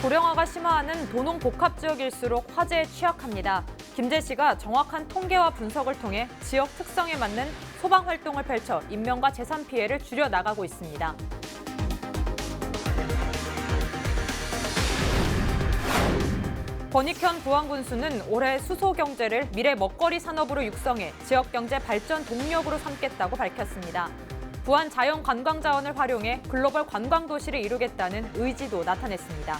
고령화가 심화하는 도농 복합 지역일수록 화재에 취약합니다. 김제시가 정확한 통계와 분석을 통해 지역 특성에 맞는 소방 활동을 펼쳐 인명과 재산 피해를 줄여 나가고 있습니다. 권익현 부안군수는 올해 수소 경제를 미래 먹거리 산업으로 육성해 지역 경제 발전 동력으로 삼겠다고 밝혔습니다. 부안 자연 관광 자원을 활용해 글로벌 관광 도시를 이루겠다는 의지도 나타냈습니다.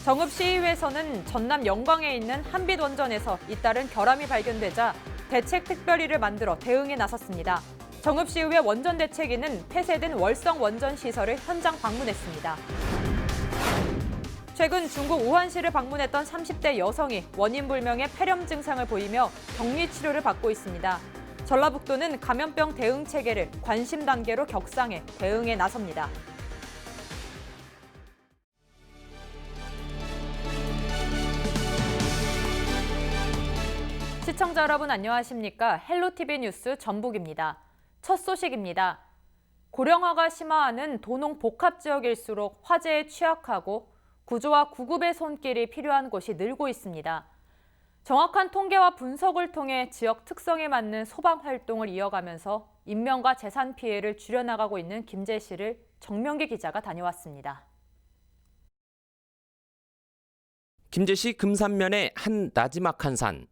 정읍시의회에서는 전남 영광에 있는 한빛 원전에서 잇따른 결함이 발견되자 대책 특별위를 만들어 대응에 나섰습니다. 정읍시의회 원전 대책위는 폐쇄된 월성 원전 시설을 현장 방문했습니다. 최근 중국 우한시를 방문했던 30대 여성이 원인 불명의 폐렴 증상을 보이며 격리 치료를 받고 있습니다. 전라북도는 감염병 대응 체계를 관심 단계로 격상해 대응에 나섭니다. 시청자 여러분 안녕하십니까? 헬로티비 뉴스 전북입니다. 첫 소식입니다. 고령화가 심화하는 도농 복합 지역일수록 화재에 취약하고 구조와 구급의 손길이 필요한 곳이 늘고 있습니다. 정확한 통계와 분석을 통해 지역 특성에 맞는 소방 활동을 이어가면서 인명과 재산 피해를 줄여나가고 있는 김제시를 정명기 기자가 다녀왔습니다. 김제시 금산면의 한 나지막한 산.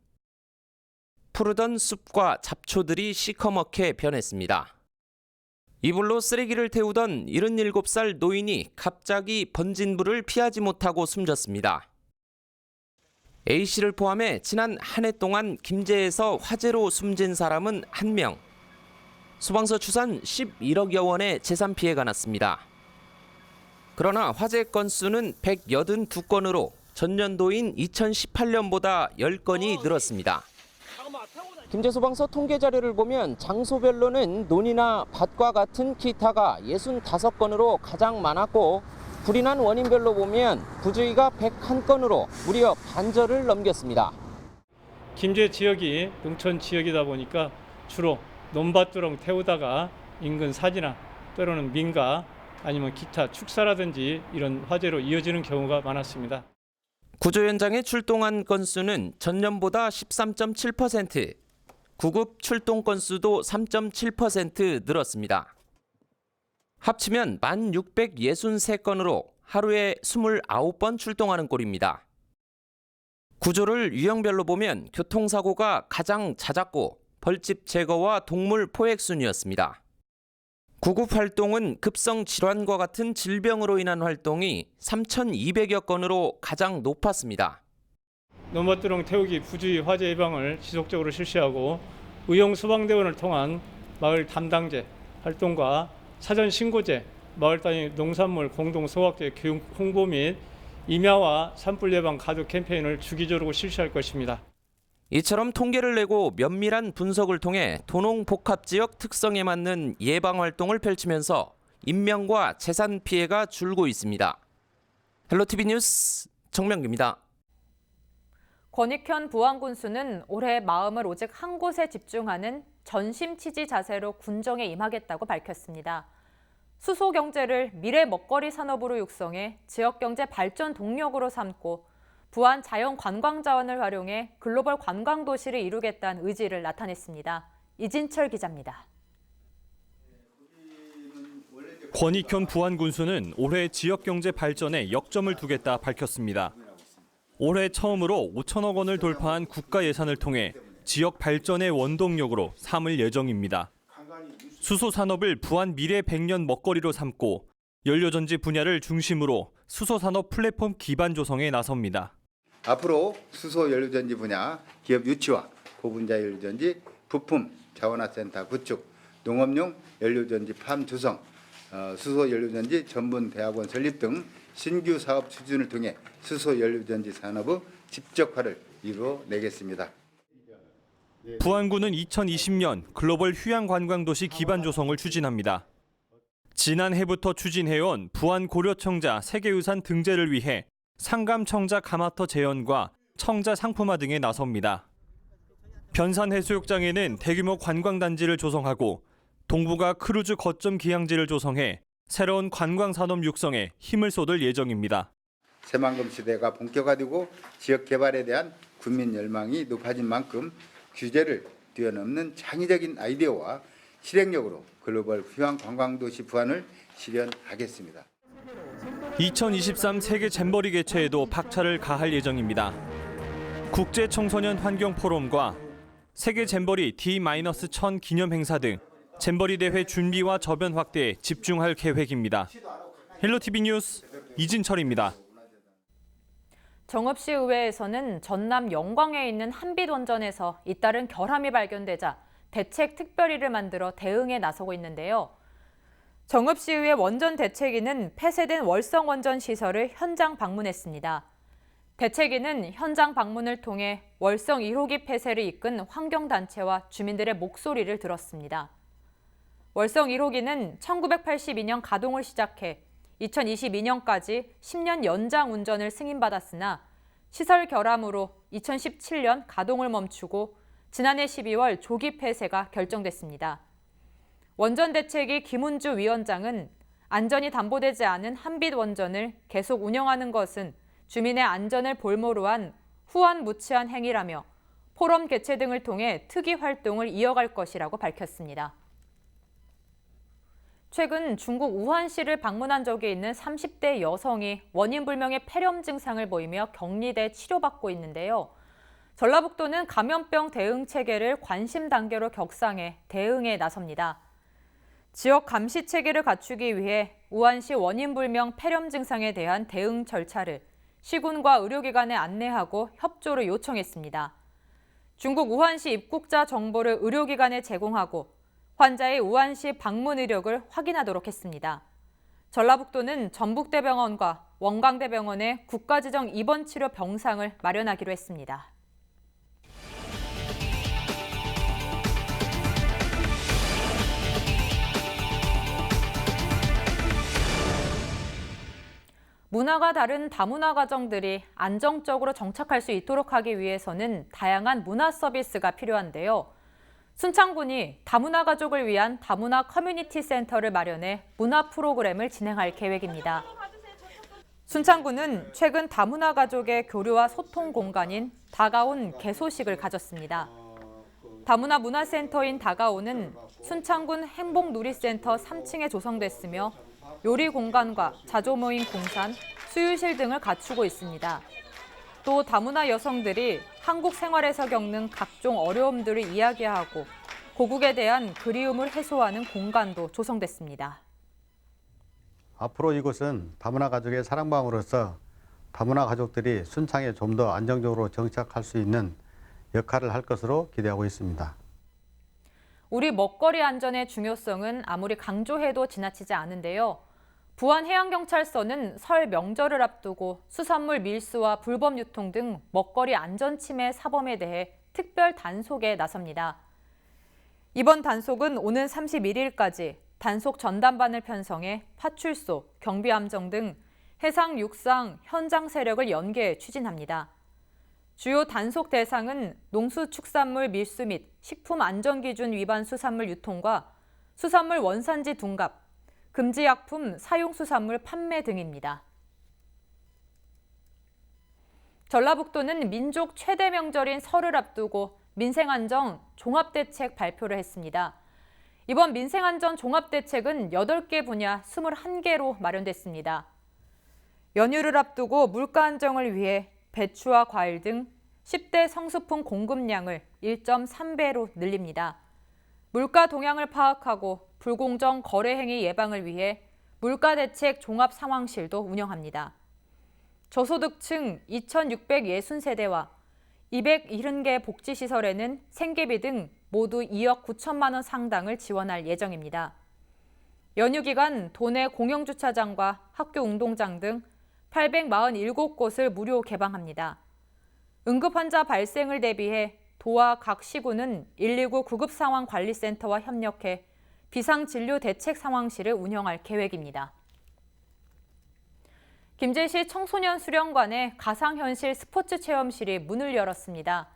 푸르던 숲과 잡초들이 시커멓게 변했습니다. 이불로 쓰레기를 태우던 77살 노인이 갑자기 번진 불을 피하지 못하고 숨졌습니다. A씨를 포함해 지난 한 해 동안 김제에서 화재로 숨진 사람은 1명. 소방서 추산 11억여 원의 재산 피해가 났습니다. 그러나 화재 건수는 182건으로 전년도인 2018년보다 10건이 늘었습니다. 김제소방서 통계 자료를 보면 장소별로는 논이나 밭과 같은 기타가 65건으로 가장 많았고 불이 난 원인별로 보면 부주의가 101건으로 무려 반절을 넘겼습니다. 김제 지역이 농촌 지역이다 보니까 주로 논밭두렁 태우다가 인근 사지나 때로는 민가 아니면 기타 축사라든지 이런 화재로 이어지는 경우가 많았습니다. 구조 현장에 출동한 건수는 전년보다 13.7%, 구급 출동 건수도 3.7% 늘었습니다. 합치면 1,663건으로 하루에 29번 출동하는 꼴입니다. 구조를 유형별로 보면 교통사고가 가장 잦았고 벌집 제거와 동물 포획 순이었습니다. 구급 활동은 급성 질환과 같은 질병으로 인한 활동이 3,200여 건으로 가장 높았습니다. 논밭두렁 태우기 부주의 화재 예방을 지속적으로 실시하고 의용 소방대원을 통한 마을 담당제 활동과 사전 신고제, 마을 단위 농산물 공동 소각제 교육 홍보 및 임야와 산불 예방 가족 캠페인을 주기적으로 실시할 것입니다. 이처럼 통계를 내고 면밀한 분석을 통해 도농 복합 지역 특성에 맞는 예방 활동을 펼치면서 인명과 재산 피해가 줄고 있습니다. 헬로티비 뉴스 정명기입니다. 권익현 부안군수는 올해 마음을 오직 한 곳에 집중하는 전심치지 자세로 군정에 임하겠다고 밝혔습니다. 수소 경제를 미래 먹거리 산업으로 육성해 지역 경제 발전 동력으로 삼고 부안 자연 관광 자원을 활용해 글로벌 관광 도시를 이루겠다는 의지를 나타냈습니다. 이진철 기자입니다. 권익현 부안군수는 올해 지역 경제 발전에 역점을 두겠다 밝혔습니다. 올해 처음으로 5천억 원을 돌파한 국가 예산을 통해 지역 발전의 원동력으로 삼을 예정입니다. 수소 산업을 부안 미래 100년 먹거리로 삼고 연료전지 분야를 중심으로 수소 산업 플랫폼 기반 조성에 나섭니다. 앞으로 수소 연료전지 분야 기업 유치와 고분자 연료전지 부품 자원화센터 구축, 농업용 연료전지 팜 조성, 수소 연료전지 전문 대학원 설립 등 신규 사업 추진을 통해 수소 연료전지 산업의 집적화를 이루어내겠습니다. 부안군은 2020년 글로벌 휴양 관광도시 기반 조성을 추진합니다. 지난해부터 추진해온 부안 고려청자 세계유산 등재를 위해 상감청자 가마터 재현과 청자 상품화 등에 나섭니다. 변산해수욕장에는 대규모 관광단지를 조성하고 동부가 크루즈 거점 기항지를 조성해 새로운 관광산업 육성에 힘을 쏟을 예정입니다. 새만금 시대가 본격화되고 지역 개발에 대한 국민 열망이 높아진 만큼 규제를 뛰어넘는 창의적인 아이디어와 실행력으로 글로벌 휴양 관광도시 부안을 실현하겠습니다. 2023 세계 잼버리 개최에도 박차를 가할 예정입니다. 국제 청소년 환경 포럼과 세계 잼버리 D-1000 기념 행사 등 잼버리 대회 준비와 저변 확대에 집중할 계획입니다. 헬로티비 뉴스 이진철입니다. 정읍시 의회에서는 전남 영광에 있는 한빛원전에서 잇따른 결함이 발견되자 대책 특별위를 만들어 대응에 나서고 있는데요. 정읍시의회 원전 대책위는 폐쇄된 월성원전 시설을 현장 방문했습니다. 대책위는 현장 방문을 통해 월성 1호기 폐쇄를 이끈 환경단체와 주민들의 목소리를 들었습니다. 월성 1호기는 1982년 가동을 시작해 2022년까지 10년 연장 운전을 승인받았으나 시설 결함으로 2017년 가동을 멈추고 지난해 12월 조기 폐쇄가 결정됐습니다. 원전 대책위 김은주 위원장은 안전이 담보되지 않은 한빛원전을 계속 운영하는 것은 주민의 안전을 볼모로 한 후안무치한 행위라며 포럼 개최 등을 통해 특위 활동을 이어갈 것이라고 밝혔습니다. 최근 중국 우한시를 방문한 적이 있는 30대 여성이 원인 불명의 폐렴 증상을 보이며 격리돼 치료받고 있는데요. 전라북도는 감염병 대응 체계를 관심 단계로 격상해 대응에 나섭니다. 지역 감시 체계를 갖추기 위해 우한시 원인 불명 폐렴 증상에 대한 대응 절차를 시군과 의료기관에 안내하고 협조를 요청했습니다. 중국 우한시 입국자 정보를 의료기관에 제공하고 환자의 우한시 방문 이력을 확인하도록 했습니다. 전라북도는 전북대병원과 원광대병원에 국가지정 입원 치료 병상을 마련하기로 했습니다. 문화가 다른 다문화 가정들이 안정적으로 정착할 수 있도록 하기 위해서는 다양한 문화 서비스가 필요한데요. 순창군이 다문화 가족을 위한 다문화 커뮤니티 센터를 마련해 문화 프로그램을 진행할 계획입니다. 순창군은 최근 다문화 가족의 교류와 소통 공간인 다가온 개소식을 가졌습니다. 다문화 문화센터인 다가온은 순창군 행복누리센터 3층에 조성됐으며 요리 공간과 자조 모임 공산, 수유실 등을 갖추고 있습니다. 또 다문화 여성들이 한국 생활에서 겪는 각종 어려움들을 이야기하고 고국에 대한 그리움을 해소하는 공간도 조성됐습니다. 앞으로 이곳은 다문화 가족의 사랑방으로서 다문화 가족들이 순창에 좀 더 안정적으로 정착할 수 있는 역할을 할 것으로 기대하고 있습니다. 우리 먹거리 안전의 중요성은 아무리 강조해도 지나치지 않은데요. 부안해양경찰서는 설 명절을 앞두고 수산물 밀수와 불법 유통 등 먹거리 안전 침해 사범에 대해 특별 단속에 나섭니다. 이번 단속은 오는 31일까지 단속 전담반을 편성해 파출소, 경비함정 등 해상, 육상, 현장 세력을 연계해 추진합니다. 주요 단속 대상은 농수축산물 밀수 및 식품안전기준 위반 수산물 유통과 수산물 원산지 둔갑, 금지약품 사용수산물 판매 등입니다. 전라북도는 민족 최대 명절인 설을 앞두고 민생안전 종합대책 발표를 했습니다. 이번 민생안전 종합대책은 8개 분야 21개로 마련됐습니다. 연휴를 앞두고 물가 안정을 위해 배추와 과일 등 10대 성수품 공급량을 1.3배로 늘립니다. 물가 동향을 파악하고 불공정 거래 행위 예방을 위해 물가대책 종합상황실도 운영합니다. 저소득층 2,660세대와 270개 복지시설에는 생계비 등 모두 2억 9천만 원 상당을 지원할 예정입니다. 연휴 기간 도내 공영주차장과 학교 운동장 등 847곳을 무료 개방합니다. 응급환자 발생을 대비해 도와 각 시군은 119 구급상황관리센터와 협력해 비상진료 대책 상황실을 운영할 계획입니다. 김제시 청소년 수련관에 가상현실 스포츠 체험실이 문을 열었습니다.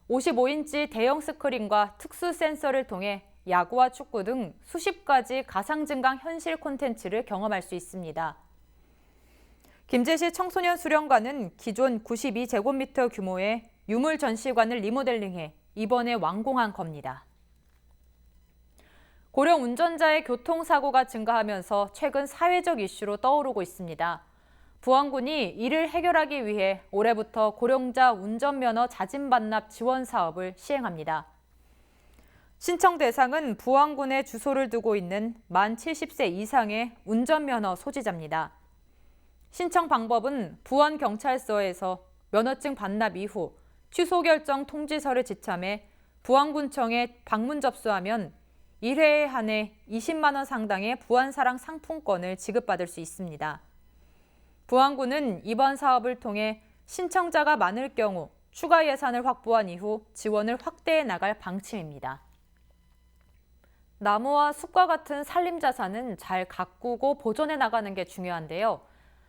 55인치 대형 스크린과 특수 센서를 통해 야구와 축구 등 수십 가지 가상증강 현실 콘텐츠를 경험할 수 있습니다. 김제시 청소년 수련관은 기존 92제곱미터 규모의 유물 전시관을 리모델링해 이번에 완공한 겁니다. 고령 운전자의 교통사고가 증가하면서 최근 사회적 이슈로 떠오르고 있습니다. 부안군이 이를 해결하기 위해 올해부터 고령자 운전면허 자진 반납 지원 사업을 시행합니다. 신청 대상은 부안군에 주소를 두고 있는 만 70세 이상의 운전면허 소지자입니다. 신청 방법은 부안경찰서에서 면허증 반납 이후 취소 결정 통지서를 지참해 부안군청에 방문 접수하면 1회에 한해 20만 원 상당의 부안사랑 상품권을 지급받을 수 있습니다. 부안군은 이번 사업을 통해 신청자가 많을 경우 추가 예산을 확보한 이후 지원을 확대해 나갈 방침입니다. 나무와 숲과 같은 산림자산은 잘 가꾸고 보존해 나가는 게 중요한데요.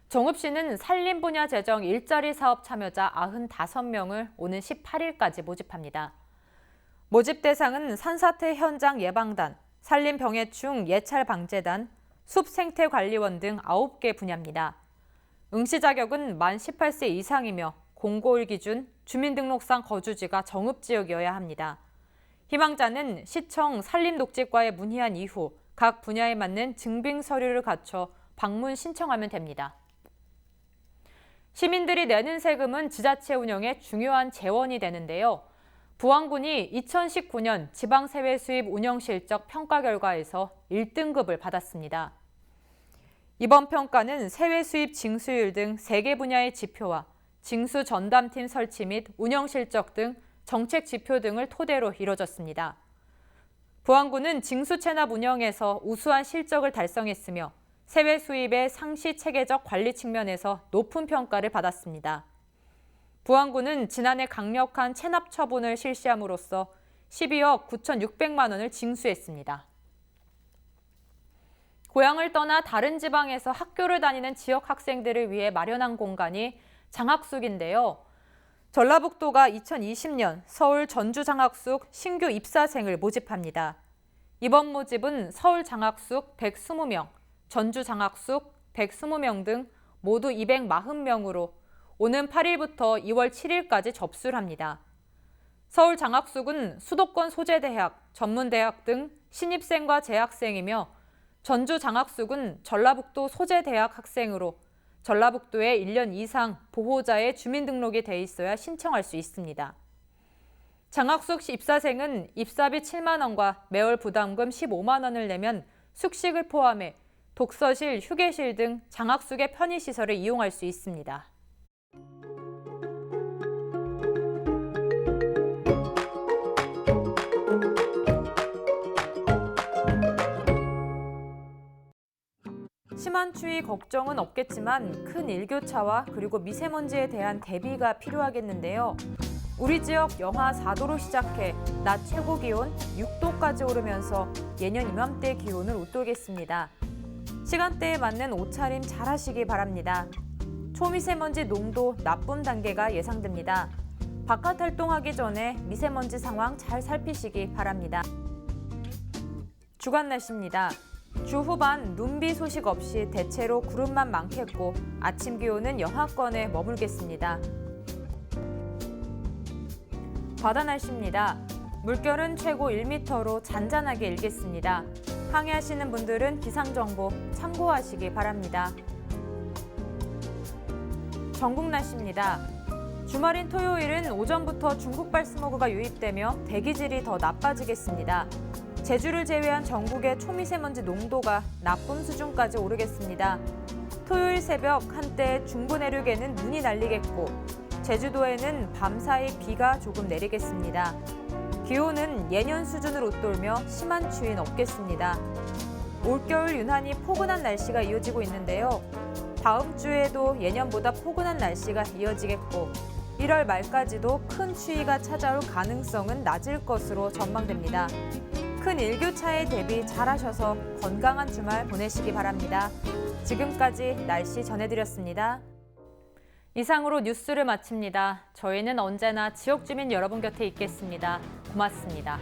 정읍시는 산림 분야 재정 일자리 사업 참여자 95명을 오는 18일까지 모집합니다. 모집 대상은 산사태 현장 예방단, 산림병해충 예찰 방제단, 숲생태관리원 등 9개 분야입니다. 응시 자격은 만 18세 이상이며 공고일 기준 주민등록상 거주지가 정읍지역이어야 합니다. 희망자는 시청 산림녹지과에 문의한 이후 각 분야에 맞는 증빙 서류를 갖춰 방문 신청하면 됩니다. 시민들이 내는 세금은 지자체 운영에 중요한 재원이 되는데요. 부안군이 2019년 지방세외 수입 운영 실적 평가 결과에서 1등급을 받았습니다. 이번 평가는 세외 수입 징수율 등 3개 분야의 지표와 징수 전담팀 설치 및 운영 실적 등 정책 지표 등을 토대로 이뤄졌습니다. 부안군은 징수 체납 운영에서 우수한 실적을 달성했으며 세외 수입의 상시 체계적 관리 측면에서 높은 평가를 받았습니다. 부안군은 지난해 강력한 체납 처분을 실시함으로써 12억 9,600만 원을 징수했습니다. 고향을 떠나 다른 지방에서 학교를 다니는 지역 학생들을 위해 마련한 공간이 장학숙인데요. 전라북도가 2020년 서울 전주장학숙 신규 입사생을 모집합니다. 이번 모집은 서울 장학숙 120명, 전주 장학숙 120명 등 모두 240명으로 오는 8일부터 2월 7일까지 접수를 합니다. 서울 장학숙은 수도권 소재대학, 전문대학 등 신입생과 재학생이며 전주 장학숙은 전라북도 소재대학 학생으로 전라북도에 1년 이상 보호자의 주민등록이 돼 있어야 신청할 수 있습니다. 장학숙 입사생은 입사비 7만 원과 매월 부담금 15만 원을 내면 숙식을 포함해 독서실, 휴게실 등 장학숙의 편의시설을 이용할 수 있습니다. 심한 추위 걱정은 없겠지만 큰 일교차와 그리고 미세먼지에 대한 대비가 필요하겠는데요. 우리 지역 영하 4도로 시작해 낮 최고 기온 6도까지 오르면서 예년 이맘때 기온을 웃돌겠습니다. 시간대에 맞는 옷차림 잘 하시기 바랍니다. 초미세먼지 농도 나쁨 단계가 예상됩니다. 바깥 활동하기 전에 미세먼지 상황 잘 살피시기 바랍니다. 주간 날씨입니다. 주 후반 눈비 소식 없이 대체로 구름만 많겠고 아침 기온은 영하권에 머물겠습니다. 바다 날씨입니다. 물결은 최고 1m로 잔잔하게 일겠습니다. 항해하시는 분들은 기상정보 참고하시기 바랍니다. 전국 날씨입니다. 주말인 토요일은 오전부터 중국발 스모그가 유입되며 대기질이 더 나빠지겠습니다. 제주를 제외한 전국의 초미세먼지 농도가 나쁨 수준까지 오르겠습니다. 토요일 새벽 한때 중부 내륙에는 눈이 날리겠고 제주도에는 밤사이 비가 조금 내리겠습니다. 기온은 예년 수준을 웃돌며 심한 추위는 없겠습니다. 올겨울 유난히 포근한 날씨가 이어지고 있는데요. 다음 주에도 예년보다 포근한 날씨가 이어지겠고 1월 말까지도 큰 추위가 찾아올 가능성은 낮을 것으로 전망됩니다. 큰 일교차에 대비 잘하셔서 건강한 주말 보내시기 바랍니다. 지금까지 날씨 전해드렸습니다. 이상으로 뉴스를 마칩니다. 저희는 언제나 지역 주민 여러분 곁에 있겠습니다. 고맙습니다.